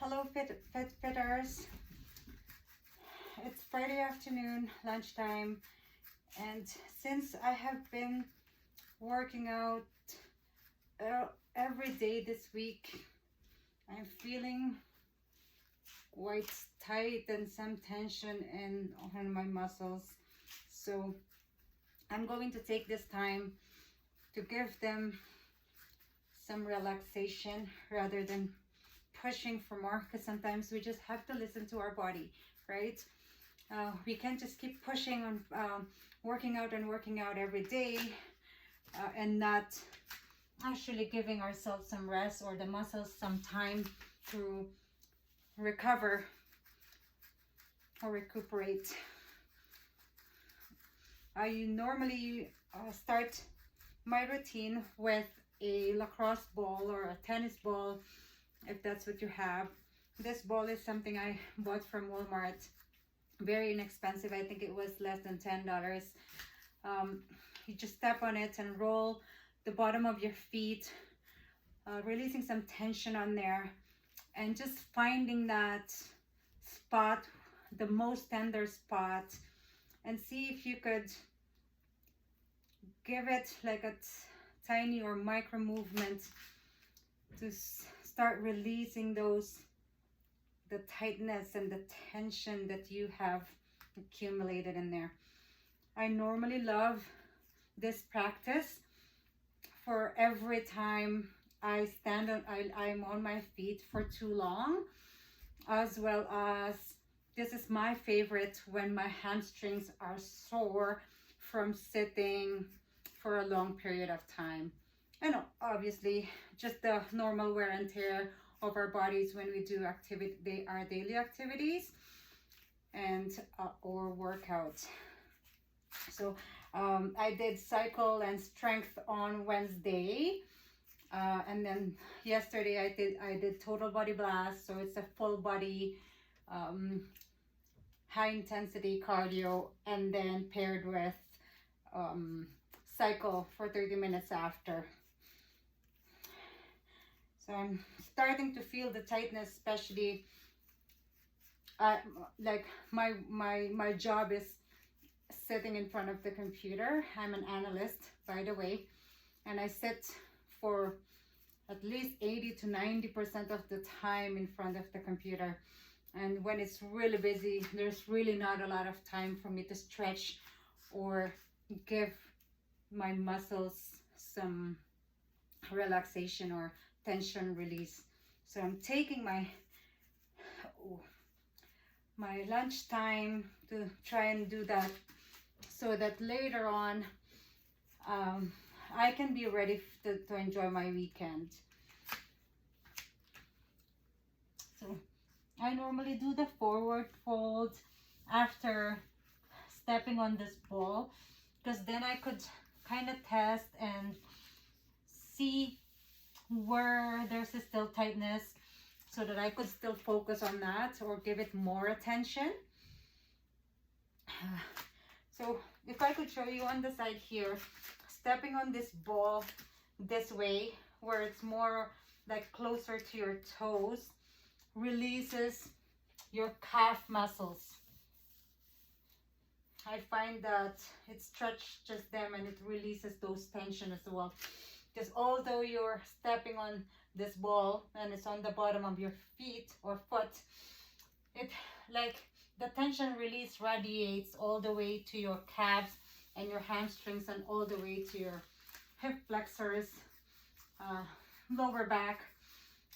Hello Fitters. It's Friday afternoon, lunchtime, and since I have been working out every day this week, I'm feeling quite tight and some tension on my muscles. So I'm going to take this time to give them some relaxation rather than pushing for more, because sometimes we just have to listen to our body, right? We can't just keep pushing on working out every day and not actually giving ourselves some rest or the muscles some time to recover or recuperate. I normally start my routine with a lacrosse ball or a tennis ball, if that's what you have. This ball is something I bought from Walmart. Very inexpensive. I think it was less than $10. You just step on it and roll the bottom of your feet, releasing some tension on there, and just finding that spot, the most tender spot, and see if you could give it like a tiny or micro movement to start releasing the tightness and the tension that you have accumulated in there. I normally love this practice for every time I stand on, I'm on my feet for too long, as well as this is my favorite when my hamstrings are sore from sitting for a long period of time. And obviously just the normal wear and tear of our bodies when we do our daily activities and or workouts. So I did cycle and strength on Wednesday, and then yesterday I did total body blast, so it's a full body high intensity cardio, and then paired with cycle for 30 minutes after. So I'm starting to feel the tightness, especially like my job is sitting in front of the computer. I'm an analyst, by the way, and I sit for at least 80 to 90% of the time in front of the computer. And when it's really busy, there's really not a lot of time for me to stretch or give my muscles some relaxation or tension release. So I'm taking my lunch time to try and do that, so that later on I can be ready to enjoy my weekend. So I normally do the forward fold after stepping on this ball, because then I could kind of test and see where there's still tightness, so that I could still focus on that or give it more attention. So if I could show you on the side here, stepping on this ball this way, where it's more like closer to your toes, releases your calf muscles. I find that it stretches them and it releases those tension as well. Because although you're stepping on this ball and it's on the bottom of your feet or foot, it like the tension release radiates all the way to your calves and your hamstrings and all the way to your hip flexors, lower back.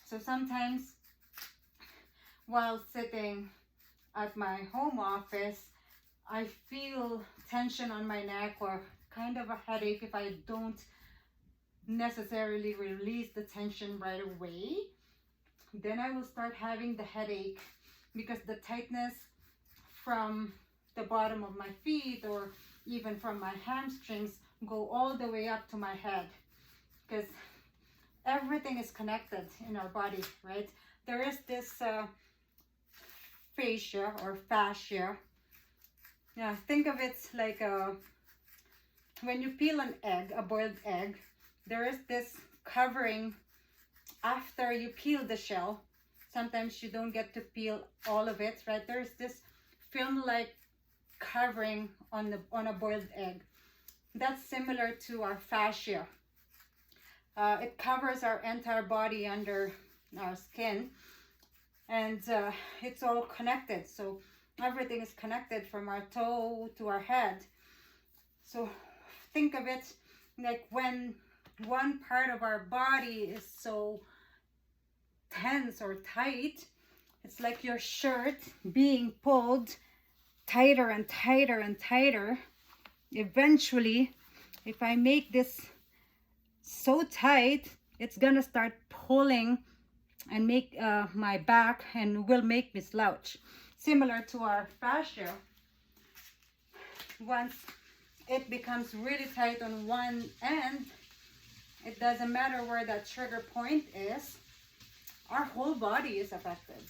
So sometimes while sitting at my home office, I feel tension on my neck or kind of a headache if I don't necessarily release the tension right away. Then I will start having the headache, because the tightness from the bottom of my feet or even from my hamstrings go all the way up to my head, because everything is connected in our body, right? There is this fascia or fascia. Yeah, think of it like when you peel an egg, a boiled egg, there is this covering after you peel the shell, sometimes you don't get to peel all of it, right? There's this film-like covering on a boiled egg. That's similar to our fascia. It covers our entire body under our skin, and it's all connected. So everything is connected from our toe to our head. So think of it like when one part of our body is so tense or tight, it's like your shirt being pulled tighter and tighter and tighter. Eventually, if I make this so tight, it's gonna start pulling and make my back, and will make me slouch. Similar to our fascia, once it becomes really tight on one end, it doesn't matter where that trigger point is, our whole body is affected.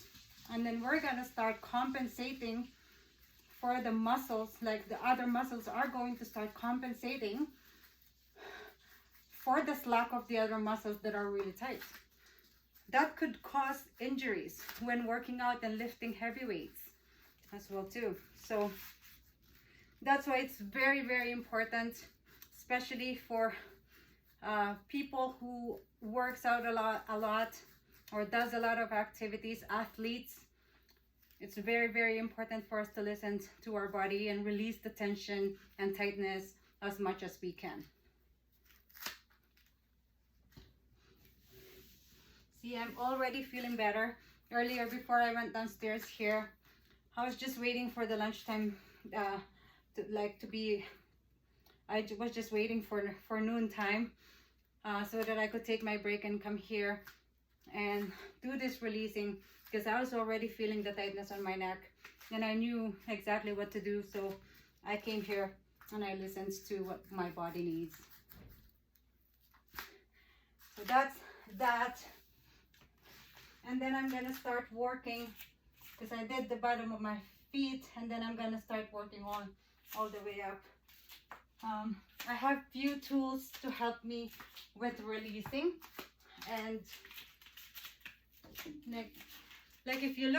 And then we're gonna start compensating for the muscles, like the other muscles are going to start compensating for the slack of the other muscles that are really tight. That could cause injuries when working out and lifting heavy weights as well too. So that's why it's very, very important, especially for people who works out a lot or does a lot of activities, athletes. It's very, very important for us to listen to our body and release the tension and tightness as much as we can. See, I'm already feeling better. Earlier, before I went downstairs here, I was just waiting for the lunchtime to be. I was just waiting for noon time so that I could take my break and come here and do this releasing, because I was already feeling the tightness on my neck and I knew exactly what to do. So I came here and I listened to what my body needs. So that's that. And then I'm gonna start working, because I did the bottom of my feet, and then I'm gonna start working on all the way up. I have few tools to help me with releasing, and like if you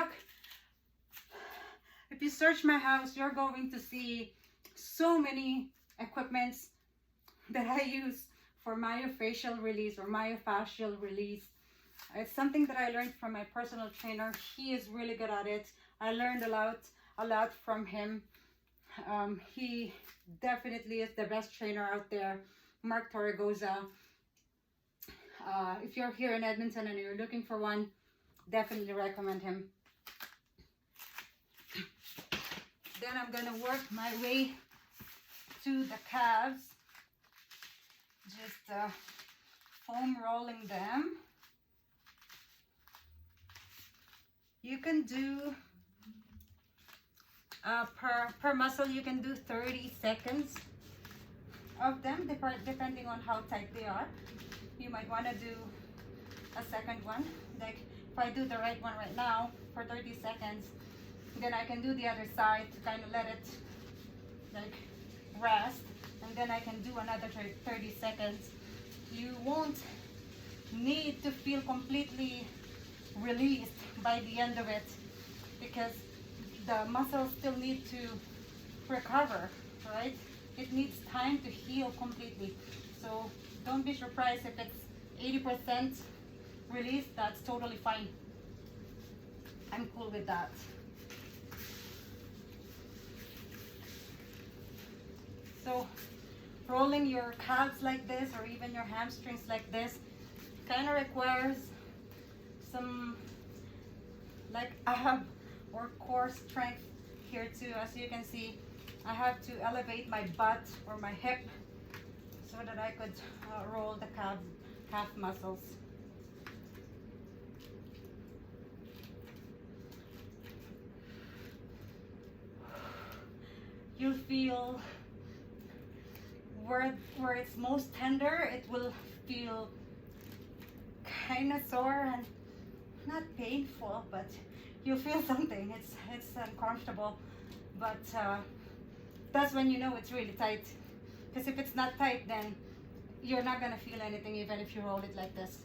search my house, you're going to see so many equipments that I use for myofascial release or myofascial release. It's something that I learned from my personal trainer. He is really good at it. I learned a lot from him. He definitely is the best trainer out there, Mark Torregoza. If you're here in Edmonton and you're looking for one, definitely recommend him. Then I'm gonna work my way to the calves, just foam rolling them. You can do per muscle, you can do 30 seconds of them, depending on how tight they are. You might want to do a second one. Like if I do the right one right now for 30 seconds, then I can do the other side to kind of let it like rest, and then I can do another 30 seconds. You won't need to feel completely released by the end of it, because the muscles still need to recover, right? It needs time to heal completely. So don't be surprised if it's 80% release. That's totally fine. I'm cool with that. So rolling your calves like this, or even your hamstrings like this, kind of requires some like ab or core strength here too. As you can see, I have to elevate my butt or my hip so that I could roll the calf muscles. You'll feel where it's most tender, it will feel kind of sore and not painful, but you feel something. It's uncomfortable, but that's when you know it's really tight. Because if it's not tight, then you're not gonna feel anything, even if you roll it like this.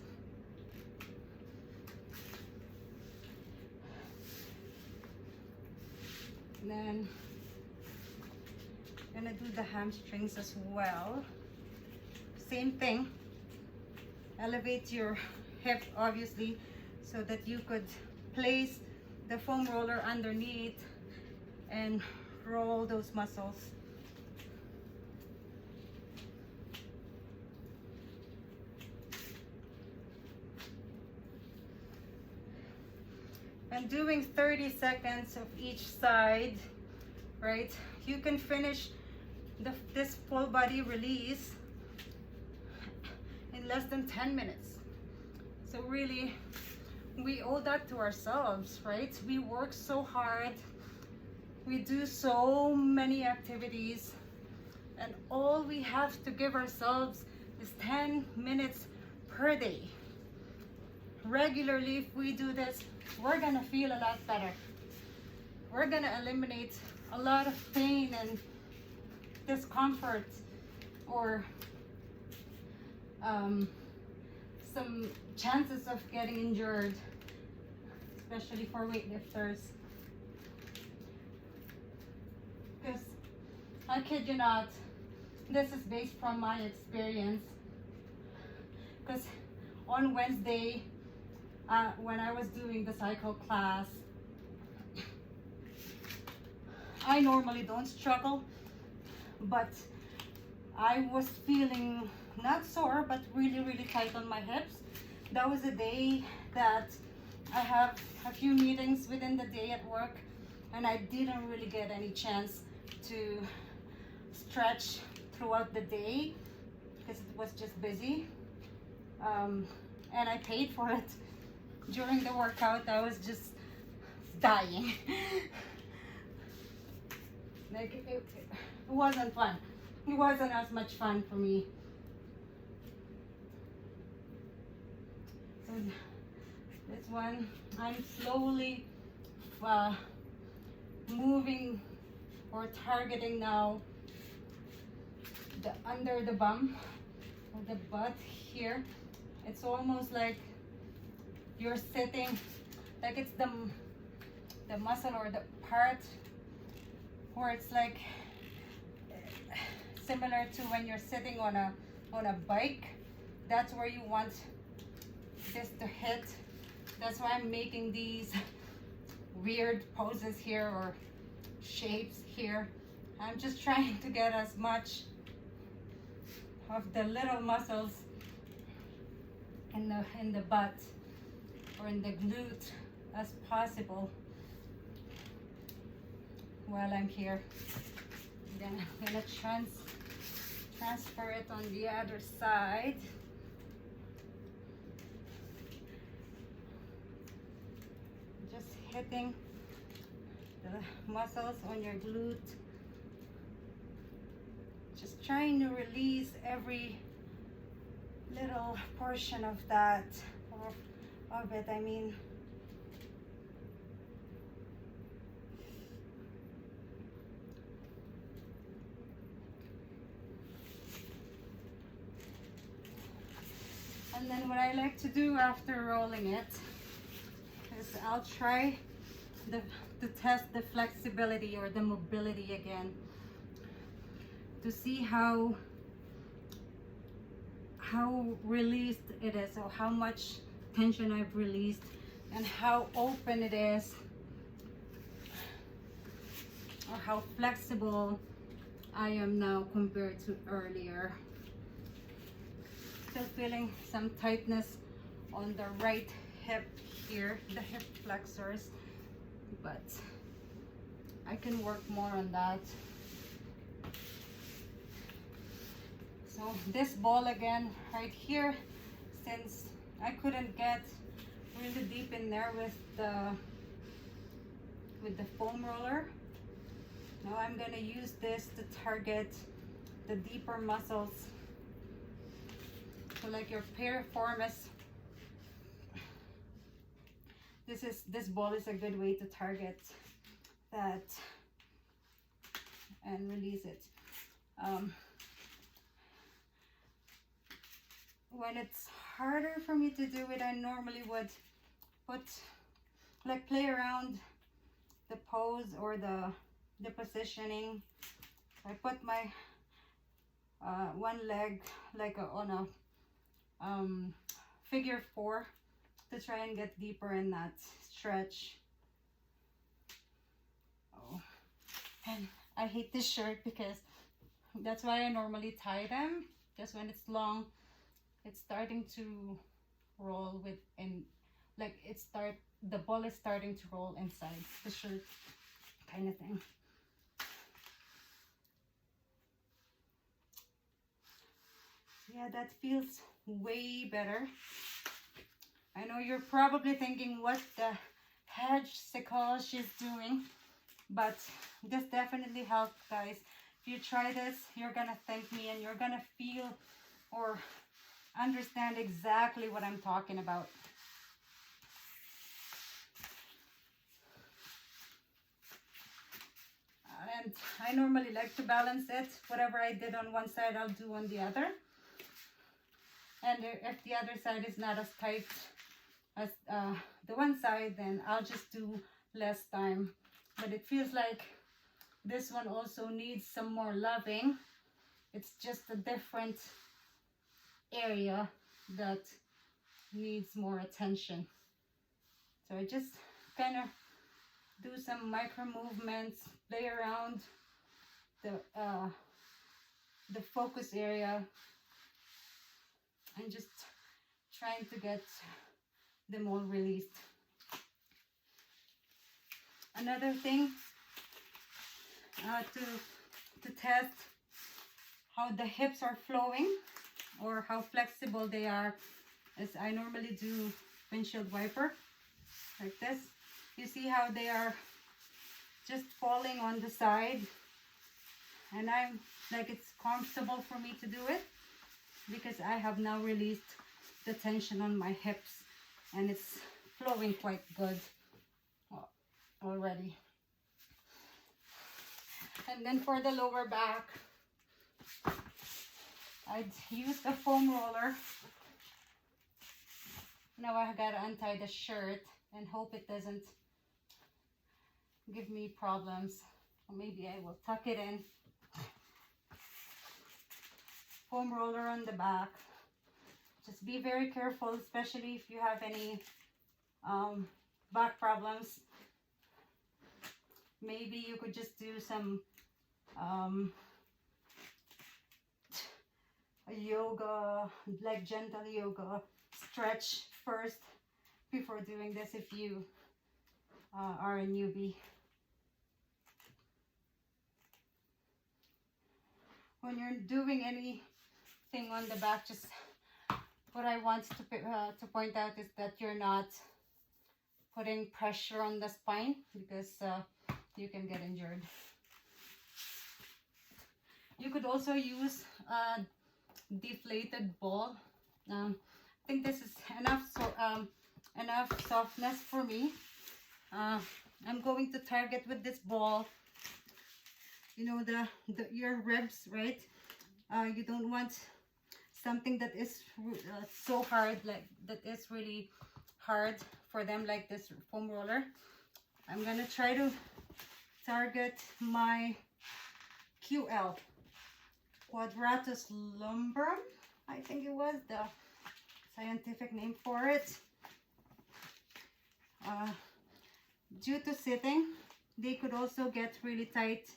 Then I'm gonna do the hamstrings as well. Same thing. Elevate your hip, obviously, so that you could place the foam roller underneath and roll those muscles. And doing 30 seconds of each side, right? You can finish this full body release in less than 10 minutes. So really, we owe that to ourselves, right? We work so hard. We do so many activities, and all we have to give ourselves is 10 minutes per day. Regularly, if we do this, we're gonna feel a lot better. We're gonna eliminate a lot of pain and discomfort, or some chances of getting injured, especially for weightlifters. Because I kid you not, this is based from my experience. Because on Wednesday, when I was doing the cycle class, I normally don't struggle, but I was feeling not sore, but really tight on my hips. That was the day that I have a few meetings within the day at work, and I didn't really get any chance to stretch throughout the day because it was just busy. And I paid for it. During the workout, I was just dying. Like it wasn't fun. It wasn't as much fun for me. So this one, I'm slowly moving or targeting now the under the bum or the butt here. It's almost like you're sitting, like it's the muscle or the part where it's like similar to when you're sitting on a bike. That's where you want this to hit. That's why I'm making these weird poses here or shapes here. I'm just trying to get as much of the little muscles in the butt or in the glute as possible while I'm here. Then I'm gonna transfer it on the other side. Just hitting the muscles on your glute. Just trying to release every little portion of that, or of it, I mean. And then what I like to do after rolling it is I'll try to test the flexibility or the mobility again, to see how released it is, or how much tension I've released, and how open it is, or how flexible I am now compared to earlier. Still feeling some tightness on the right hip here, the hip flexors, but I can work more on that. So this ball again right here, since I couldn't get really deep in there with the foam roller, now I'm gonna use this to target the deeper muscles. So like your piriformis, this ball is a good way to target that and release it. When it's harder for me to do it, I normally would play around the pose or the the positioning. I put my one leg like on a figure 4 to try and get deeper in that stretch. Oh, and I hate this shirt because that's why I normally tie them, because when it's long, it's starting to roll like the ball is starting to roll inside the shirt, kind of thing. Yeah, that feels way better. I know you're probably thinking what the hedgesicle she's doing, but this definitely helped, guys. If you try this, you're gonna thank me, and you're gonna feel or understand exactly what I'm talking about. And I normally like to balance it. Whatever I did on one side, I'll do on the other. And if the other side is not as tight as the one side, then I'll just do less time. But it feels like this one also needs some more loving. It's just a different area that needs more attention. So I just kind of do some micro movements, play around the focus area, and just trying to get them all released. Another thing to test how the hips are flowing or how flexible they are is I normally do windshield wiper like this. You see how they are just falling on the side, and I'm like, it's comfortable for me to do it because I have now released the tension on my hips, and it's flowing quite good already. And then for the lower back, I'd use a foam roller. Now I gotta untie the shirt and hope it doesn't give me problems. Or maybe I will tuck it in. Foam roller on the back. Just be very careful, especially if you have any back problems. Maybe you could just do some yoga, like gentle yoga stretch first before doing this if you are a newbie. When you're doing anything on the back, just what I want to point out is that you're not putting pressure on the spine, because you can get injured. You could also use a deflated ball. I think this is enough softness for me. I'm going to target with this ball, you know, your ribs, right? You don't want something that is so hard, like that is really hard for them, like this foam roller. I'm gonna try to target my QL, quadratus lumborum, I think it was the scientific name for it. Due to sitting, they could also get really tight.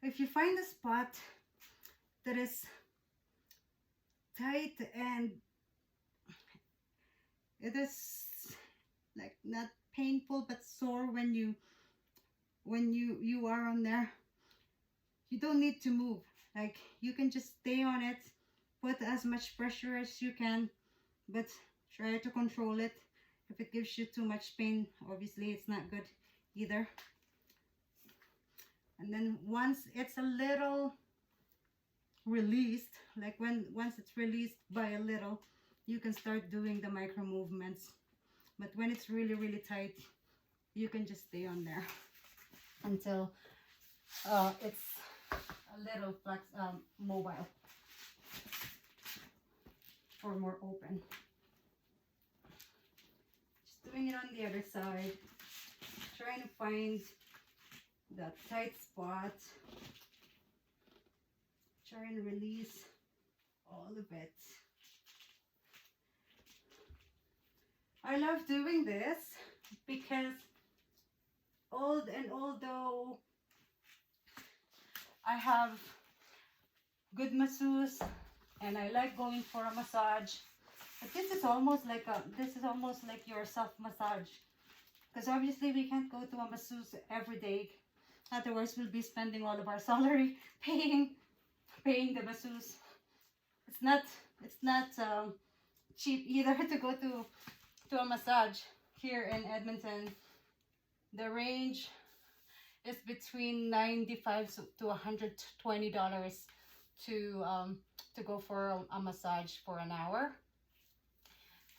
If you find a spot that is tight and it is like not painful but sore when you are on there, you don't need to move. Like, you can just stay on it, put as much pressure as you can, but try to control it. If it gives you too much pain, obviously it's not good either. And then once it's a little released, like once it's released by a little, you can start doing the micro movements. But when it's really, really tight, you can just stay on there until it's a little mobile or more open. doing it on the other side. Trying to find that tight spot. Try and release all of it. I love doing this because although I have good masseuse and I like going for a massage, but this is almost like your self massage, because obviously we can't go to a masseuse every day, otherwise we'll be spending all of our salary paying the masseuse. It's not cheap either to go to a massage here in Edmonton. The range is between $95 to $120 to go for a massage for an hour.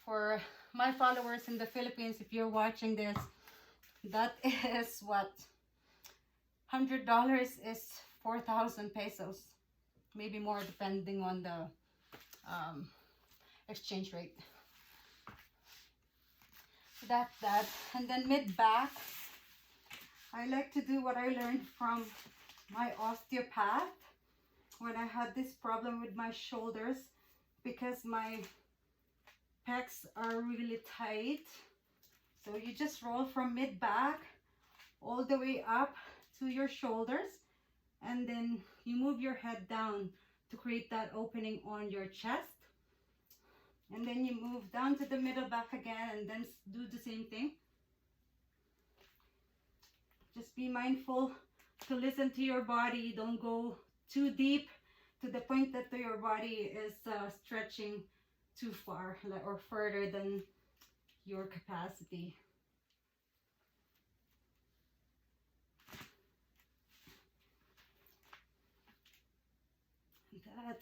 For my followers in the Philippines, if you're watching this, that is what $100 is 4,000 pesos, maybe more depending on the exchange rate. That and then mid back, I like to do what I learned from my osteopath when I had this problem with my shoulders, because my pecs are really tight. So you just roll from mid back all the way up to your shoulders, and then you move your head down to create that opening on your chest. And then you move down to the middle back again, and then do the same thing. Just be mindful to listen to your body. Don't go too deep to the point that your body is stretching too far or further than your capacity. That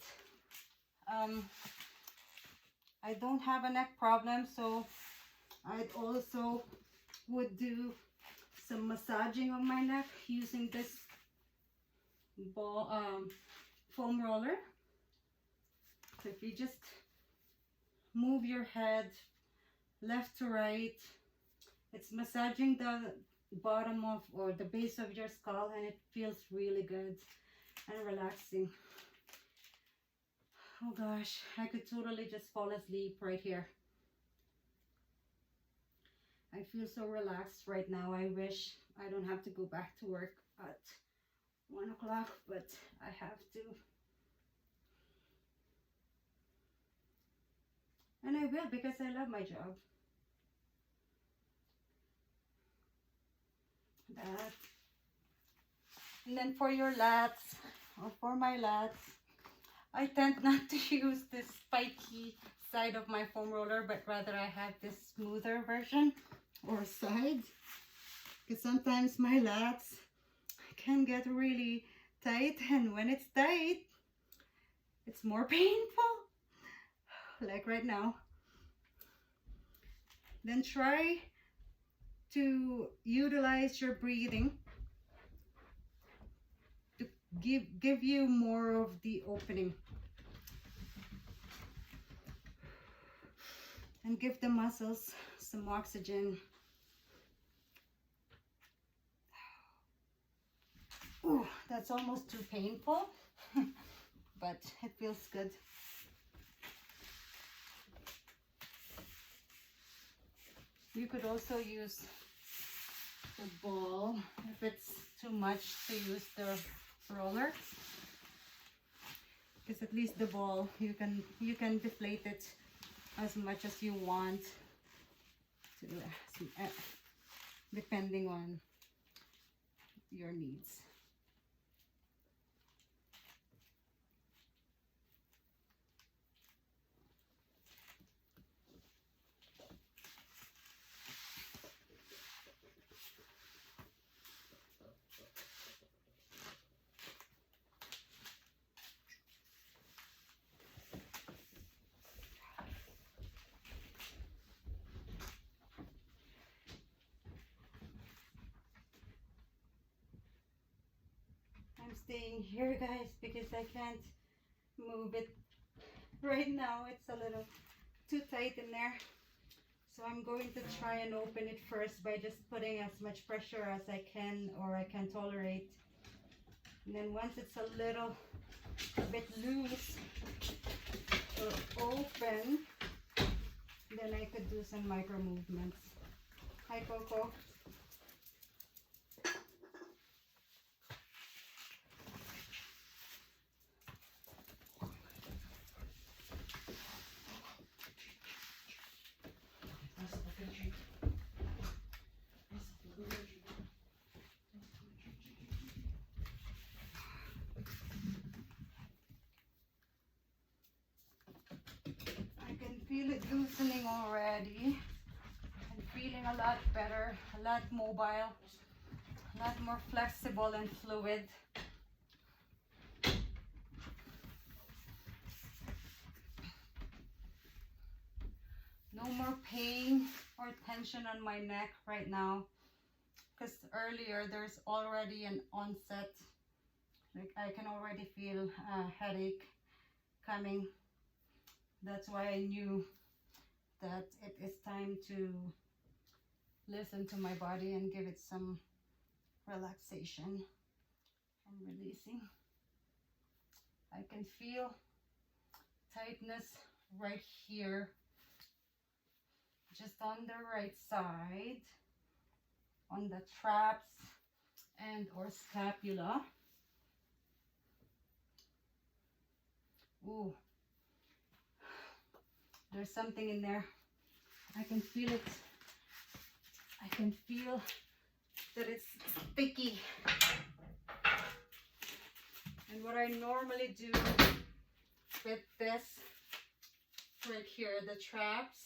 I don't have a neck problem, so I also would do some massaging on my neck using this ball foam roller. So if you just move your head left to right, it's massaging the bottom of or the base of your skull, and it feels really good and relaxing. Oh gosh, I could totally just fall asleep right here. I feel so relaxed right now. I wish I don't have to go back to work at 1 o'clock, but I have to. And I will, because I love my job. That. And then for your lats, or for my lats, I tend not to use this spiky side of my foam roller, but rather I have this smoother version or side, because sometimes my lats can get really tight, and when it's tight, it's more painful, like right now. Then try to utilize your breathing to give you more of the opening, and give the muscles some oxygen. Ooh, that's almost too painful, but it feels good. You could also use the ball if it's too much to use the roller, because at least the ball you can deflate it as much as you want to, depending on your needs. I'm staying here, guys, because I can't move it right now. It's a little too tight in there. So I'm going to try and open it first by just putting as much pressure as I can or I can tolerate. And then once it's a little bit loose or open, then I could do some micro movements. Hi, Coco. Feel it loosening already. I'm feeling a lot better, a lot mobile, a lot more flexible and fluid. No more pain or tension on my neck right now, because earlier there's already an onset. Like I can already feel a headache coming. That's why I knew that it is time to listen to my body and give it some relaxation and releasing. I can feel tightness right here, just on the right side, on the traps and or scapula. Ooh. There's something in there. I can feel it. I can feel that it's sticky. And what I normally do with this right here, the traps,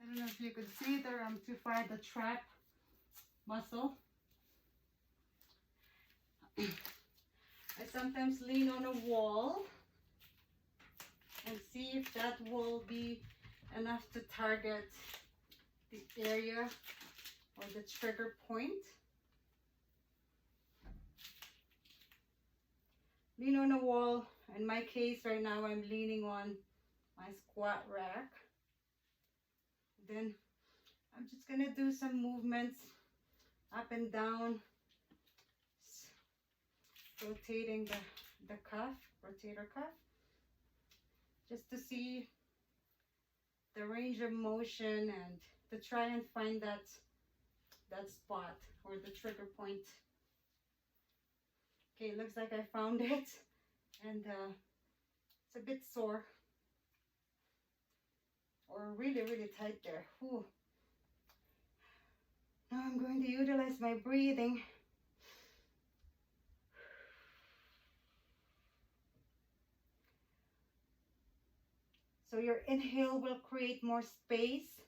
I don't know if you could see there, I'm too far, the trap muscle. I sometimes lean on a wall and see if that will be enough to target the area or the trigger point. Lean on a wall. In my case right now, I'm leaning on my squat rack. Then I'm just gonna do some movements up and down, rotating the cuff, rotator cuff, just to see the range of motion and to try and find that spot or the trigger point. Okay, looks like I found it, and it's a bit sore or really tight there. Whew. Now I'm going to utilize my breathing. So your inhale will create more space,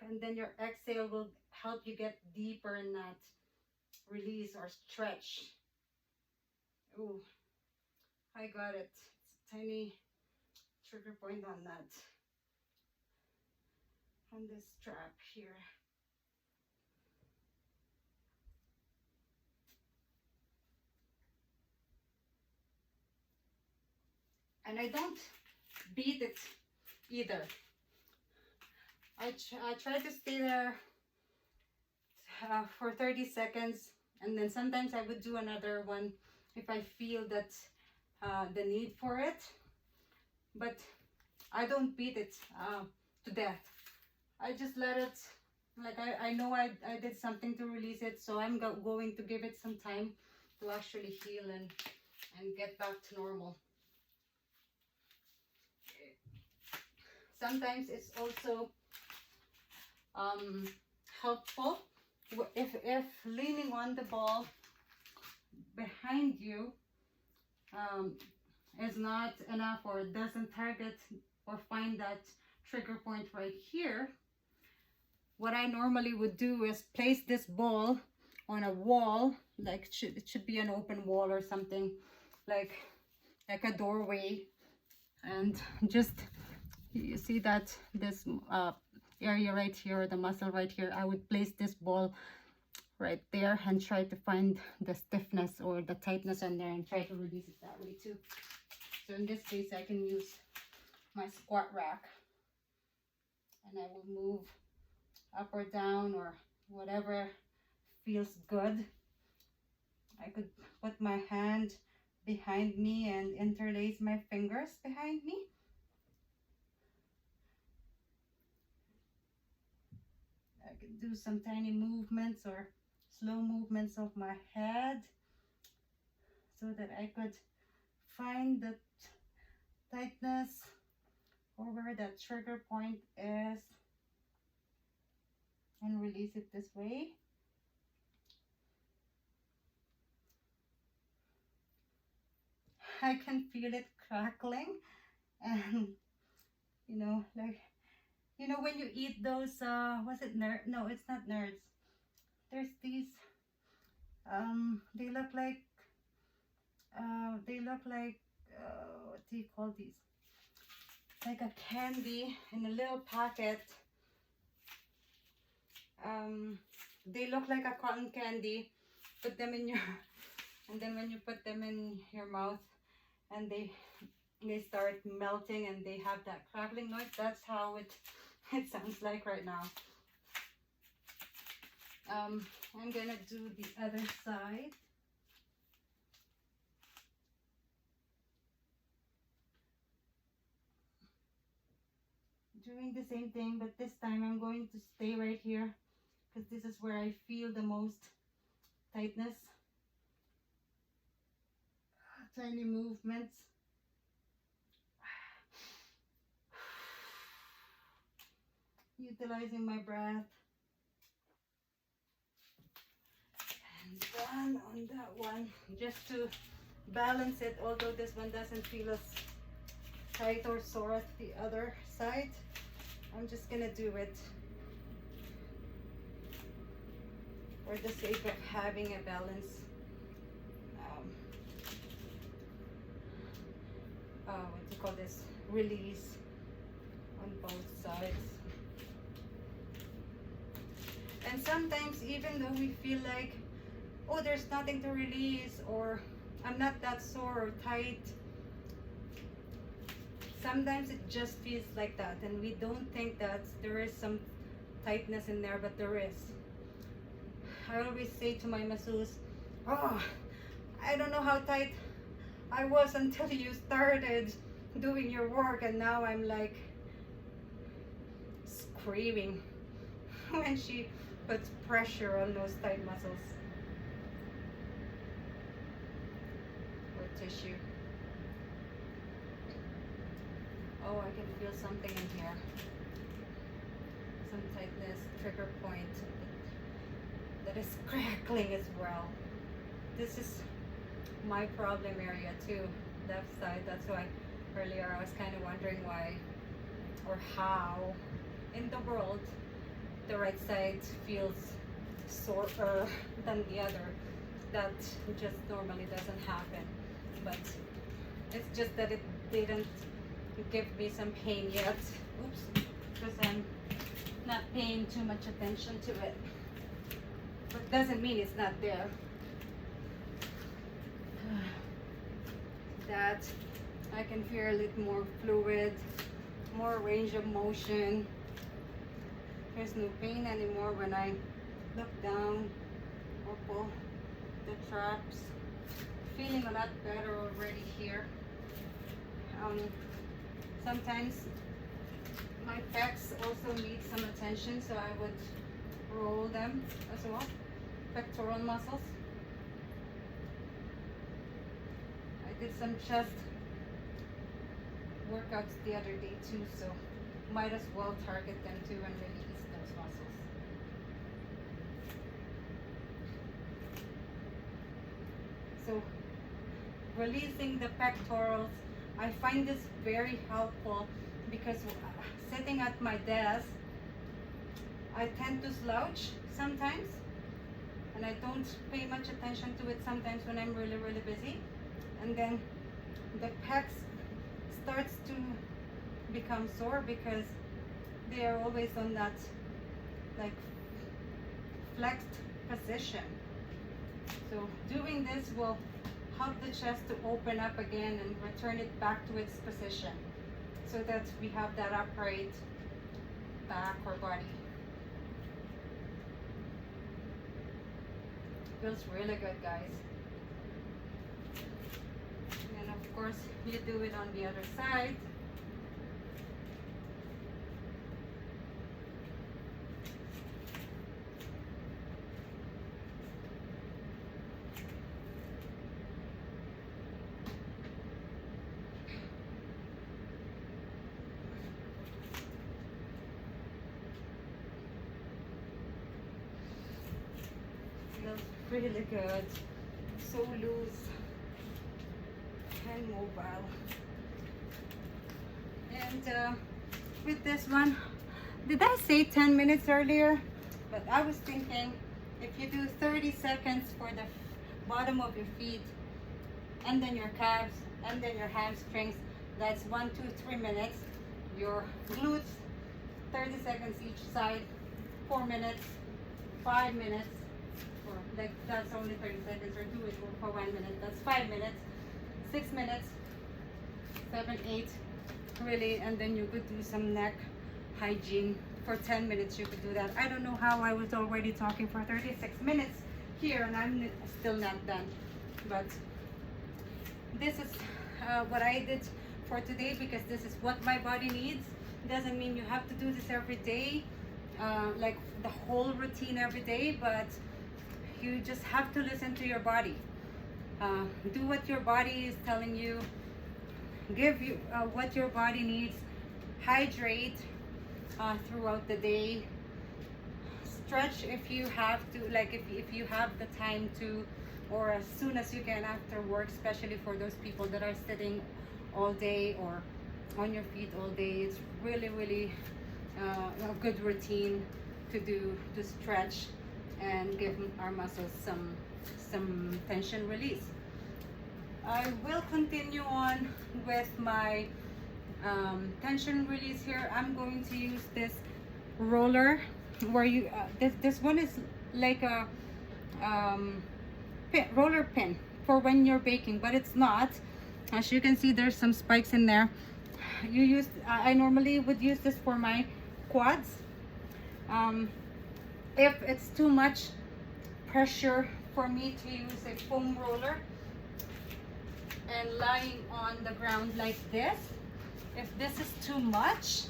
and then your exhale will help you get deeper in that release or stretch. Ooh, I got it. It's a tiny trigger point on that, on this strap here. And I don't beat it either. I try to stay there for 30 seconds, and then sometimes I would do another one if I feel that the need for it, but I don't beat it to death. I just let it, like I know I did something to release it, so I'm going to give it some time to actually heal and get back to normal. Sometimes it's also helpful if leaning on the ball behind you is not enough or doesn't target or find that trigger point right here. What I normally would do is place this ball on a wall, like it should be an open wall or something, like a doorway, and just, you see that this area right here, the muscle right here, I would place this ball right there and try to find the stiffness or the tightness on there and try to release it that way too. So in this case, I can use my squat rack. And I will move up or down or whatever feels good. I could put my hand behind me and interlace my fingers behind me. I could do some tiny movements or slow movements of my head so that I could find the tightness or where that trigger point is and release it this way. I can feel it crackling, and like when you eat those was it nerd? No, it's not nerds. There's these they look like what do you call these? Like a candy in a little packet. They look like a cotton candy. Put them in your and then when you put them in your mouth and they start melting and they have that crackling noise. That's how it sounds like right now. I'm gonna do the other side. Doing the same thing, but this time I'm going to stay right here because this is where I feel the most tightness. Tiny movements. Utilizing my breath. And done on that one. Just to balance it, although this one doesn't feel as tight or sore as the other side. I'm just gonna do it for the sake of having a balance. What do you call this? Release on both sides. And sometimes, even though we feel like, oh, there's nothing to release, or I'm not that sore or tight, sometimes it just feels like that, and we don't think that there is some tightness in there, but there is. I always say to my masseuse, oh, I don't know how tight I was until you started doing your work, and now I'm like screaming when she puts pressure on those tight muscles or tissue. Oh, I can feel something in here. Some tightness, trigger point that is crackling as well. This is my problem area too, left side. That's why earlier I was kind of wondering why or how in the world the right side feels sorer than the other. That just normally doesn't happen, but it's just that it didn't give me some pain yet. Oops, because I'm not paying too much attention to it, but doesn't mean it's not there. That I can feel a little more fluid, more range of motion. There's no pain anymore when I look down or pull the traps. Feeling a lot better already here. Sometimes my pecs also need some attention, so I would roll them as well. Pectoral muscles. I did some chest workouts the other day too, so might as well target them too and release those muscles. So releasing the pectorals, I find this very helpful because sitting at my desk, I tend to slouch sometimes, and I don't pay much attention to it sometimes when I'm really, really busy. And then the pecs starts to become sore because they are always on that like flexed position. So doing this will help the chest to open up again and return it back to its position so that we have that upright back or body. Feels really good, guys. And of course, you do it on the other side. Feels really good. So loose and mobile. And with this one, did I say 10 minutes earlier? But I was thinking if you do 30 seconds for the bottom of your feet, and then your calves, and then your hamstrings, that's 1, 2, 3 minutes. Your glutes, 30 seconds each side, 4 minutes, 5 minutes, or like that's only 30 seconds, or do it for 1 minute, that's 5 minutes, 6 minutes, 7, 8, really, and then you could do some neck hygiene for 10 minutes. You could do that. I don't know how I was already talking for 36 minutes here and I'm still not done, but this is what I did for today, because this is what my body needs. Doesn't mean you have to do this every day, like the whole routine every day, but you just have to listen to your body. Do what your body is telling you. Give you what your body needs. Hydrate throughout the day. Stretch if you have to, like if you have the time to, or as soon as you can after work, especially for those people that are sitting all day or on your feet all day. It's really a good routine to do, to stretch and give our muscles some tension release. I will continue on with my tension release here. I'm going to use this roller where you this one is like a roller pin for when you're baking, but it's not. As you can see, there's some spikes in there. You use I normally would use this for my quads. If it's too much pressure for me to use a foam roller and lying on the ground like this, if this is too much,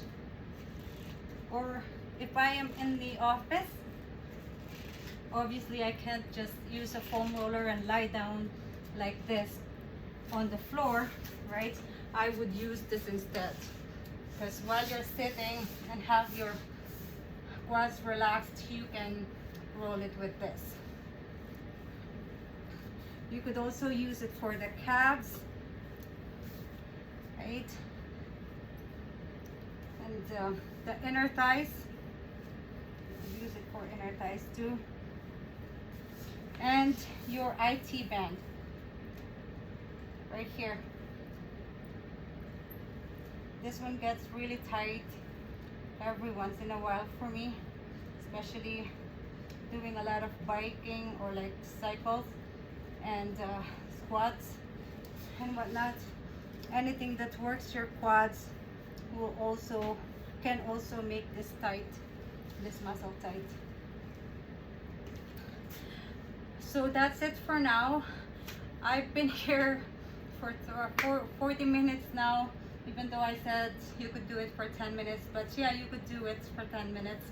or if I am in the office, obviously I can't just use a foam roller and lie down like this on the floor, right? I would use this instead, because while you're sitting and have your quads relaxed, you can roll it with this. You could also use it for the calves, right? And the inner thighs, you could use it for inner thighs too. And your IT band, right here. This one gets really tight every once in a while for me, especially doing a lot of biking or like cycles and squats and whatnot. Anything that works your quads can also make this tight, this muscle tight. So that's it for now. I've been here for 40 minutes now, even though I said you could do it for 10 minutes, but yeah, you could do it for 10 minutes.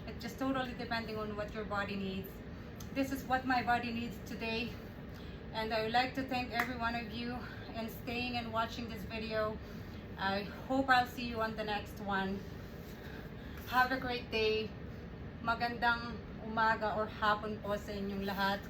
It's just totally depending on what your body needs. This is what my body needs today, and I would like to thank every one of you in staying and watching this video. I hope I'll see you on the next one. Have a great day. Magandang umaga or hapon po sa inyong lahat.